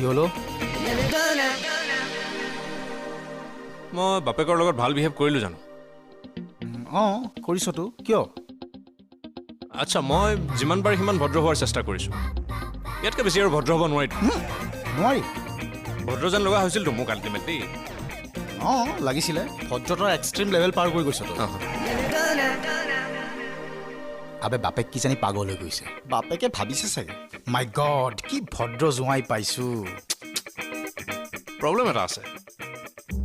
কি হলো মই বাপেকৰ লগত ভাল বিহেভ কৰিলো জানো কৰিছতো কিয় আচ্ছা মই যিমান পাৰি সিমান ভদ্ৰ হোৱাৰ চেষ্টা কৰিছোঁ ইয়াতকৈ বেছি আৰু ভদ্ৰ হ'ব নোৱাৰি নোৱাৰি ভদ্ৰ যেন লগা হৈছিলতো মোক আল্টিমেটলি লাগিছিলে ভদ্ৰতাৰ এক্সট্ৰিম লেভেল পাৰ কৰি গৈছতো আবে বাপেক কিজানি পাগল হৈ গৈছে বাপেকে ভাবিছে চাগে মাই গড কি ভদ্ৰ জোঁৱাই পাইছো প্ৰব্লেম এটা আছে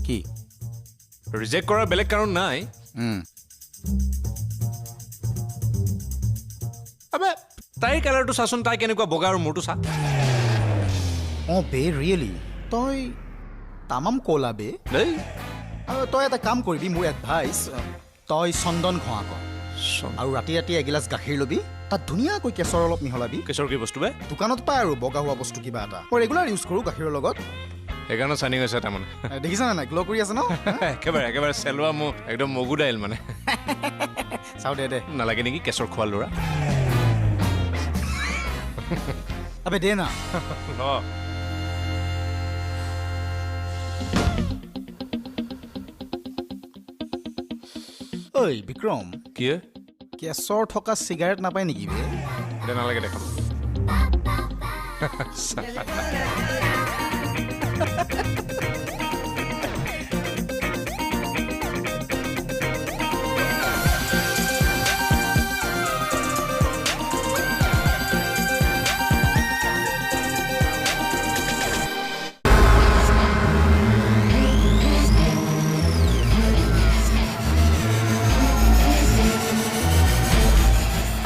কি ৰিজেক্ট কৰাৰ বেলেগ কাৰণ নাই আবে তাইৰ কালাৰটো চাচোন তাই কেনেকুৱা বগা আৰু মোৰটো চা বে ৰিয়েলি তই তামাম ক'লা বে দেই তই এটা কাম কৰিবি মোৰ এডভাইচ তই চন্দন ঘঁহা কৰ আৰু ৰাতি ৰাতি এগিলাচ গাখীৰ ল'বি তাত ধুনীয়াকৈ কেশৰ অলপ মিহলাবি কেশৰ কি বস্তু বে দোকানত পায় আৰু বগা হোৱা বস্তু কিবা এটা মই ৰেগুলাৰ ইউজ কৰোঁ গাখীৰৰ লগত সেইকাৰণে চানি হৈছে তাৰমানে দেখিছানে নাই গ্ল' কৰি আছে ন একেবাৰে চেলোৱা মোক একদম মগু দাইল মানে চাওঁ দে নালাগে নেকি কেশৰ খোৱা ল'ৰা আবে দে না ঐ বিক্ৰম কি কেশৰ থকা চিগাৰেট নাপায় নেকি বে দে নালাগে দেখাম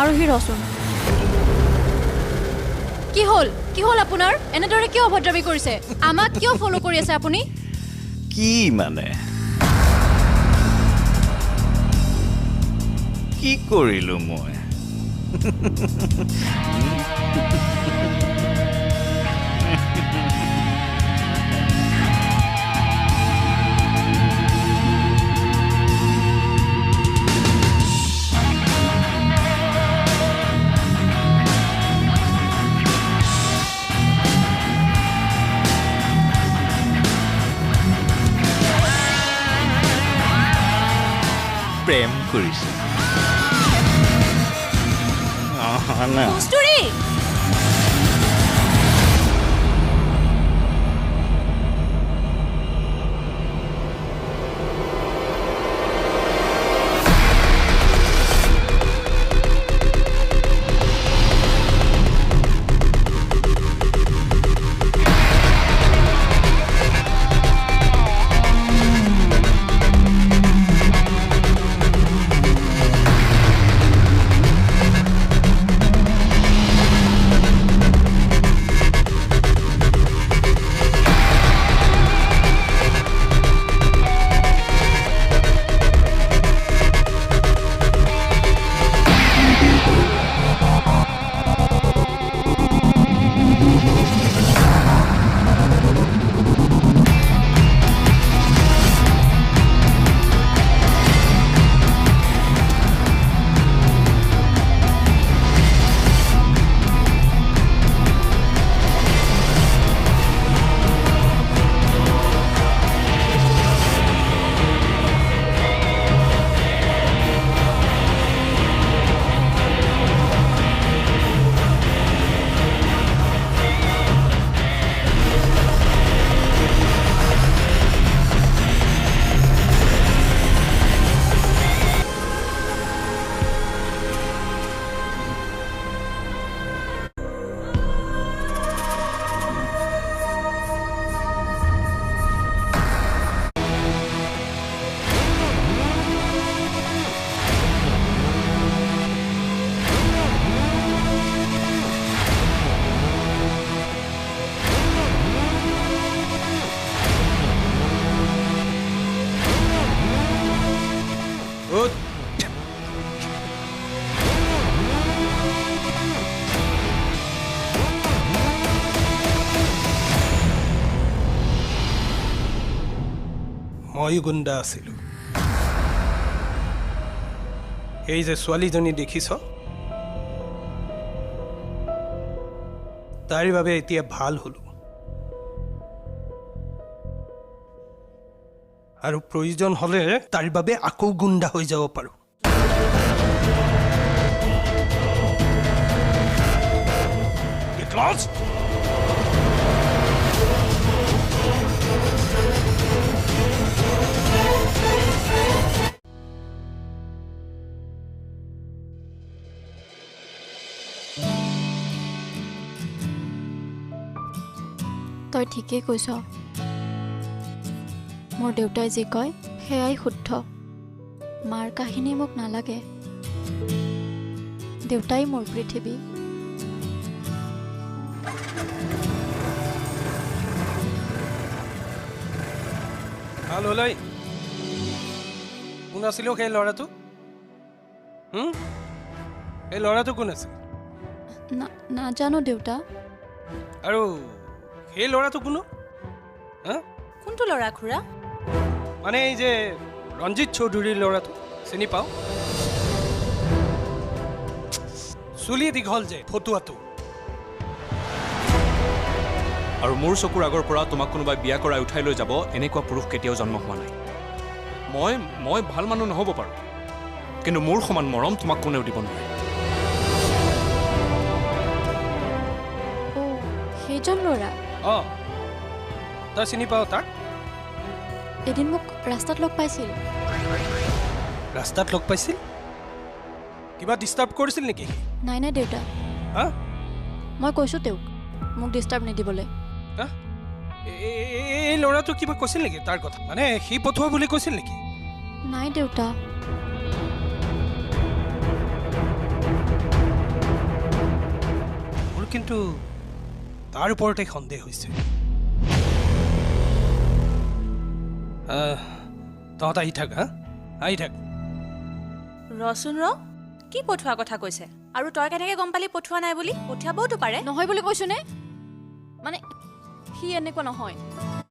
আৰু হি ৰচোন কি হ'ল আপোনাৰ এনেদৰে কিয় অভদ্ৰামি কৰিছে আমাক কিয় ফলো কৰি আছে আপুনি কি মানে কি কৰিলো মই প্ৰেম কৰিছে কস্তুৰী ময়ো গুণ্ডা আছিলোঁ এই যে ছোৱালীজনী দেখিছ তাইৰ বাবে এতিয়া ভাল হলো আৰু প্ৰয়োজন হ'লে তাৰ বাবে আকৌ গুণ্ডা হৈ যাব পাৰোঁ। Get lost! তই ঠিকেই কৈছ। মোৰ দেউতাই যি কয় সেয়াই শুদ্ধ। মাৰ কাহিনী মোক নালাগে। দেউতাই মোৰ পৃথিৱী। ভাল হ'লাই। কোন আছিল সেই ল'ৰাটো? এই ল'ৰাটো কোন আছিল? নাজানো দেউতা। আৰু সেই ল'ৰাটো কোনো? কোনটো ল'ৰা খুৰা? মানে এই যে ৰঞ্জিত চৌধুৰীৰ ল'ৰাটো চিনি পাওঁ। চুলি দীঘল যে ফটুৱাটো। আৰু মোৰ চকুৰ আগৰ পৰা তোমাক কোনোবাই বিয়া কৰাই উঠাই লৈ যাব এনেকুৱা পুৰুষ কেতিয়াও জন্ম হোৱা নাই। মই ভাল মানুহ নহ'ব পাৰোঁ, কিন্তু মোৰ সমান মৰম তোমাক কোনেও দিব নোৱাৰে। সেইজন ল'ৰা? তই চিনি পাওঁ তাক? এদিন মোক ৰাস্তাত লগ পাইছিল। ৰাস্তাত লগ পাইছিল? কিবা ডিষ্টাৰ্ব কৰিছিল নেকি? নাই দেউতা। মই কৈছোঁ তেওঁক মোক ডিষ্টাৰ্ব নিদিবলৈ। এই ল'ৰাটো কিবা কৈছিল নেকি তাৰ কথা? মানে সি পঠোৱা বুলি কৈছিল নেকি? নাই দেউতা। মোৰ কিন্তু তাৰ ওপৰতে সন্দেহ হৈছে। তহঁত আহি থাক। আহি থাক। ৰচোন কি পঠোৱা কথা কৈছে? আৰু তই কেনেকৈ গম পালি পঠোৱা নাই বুলি? পঠিয়াবওতো পাৰে। নহয় বুলি কৈছোনে? মানে সি এনেকুৱা নহয়।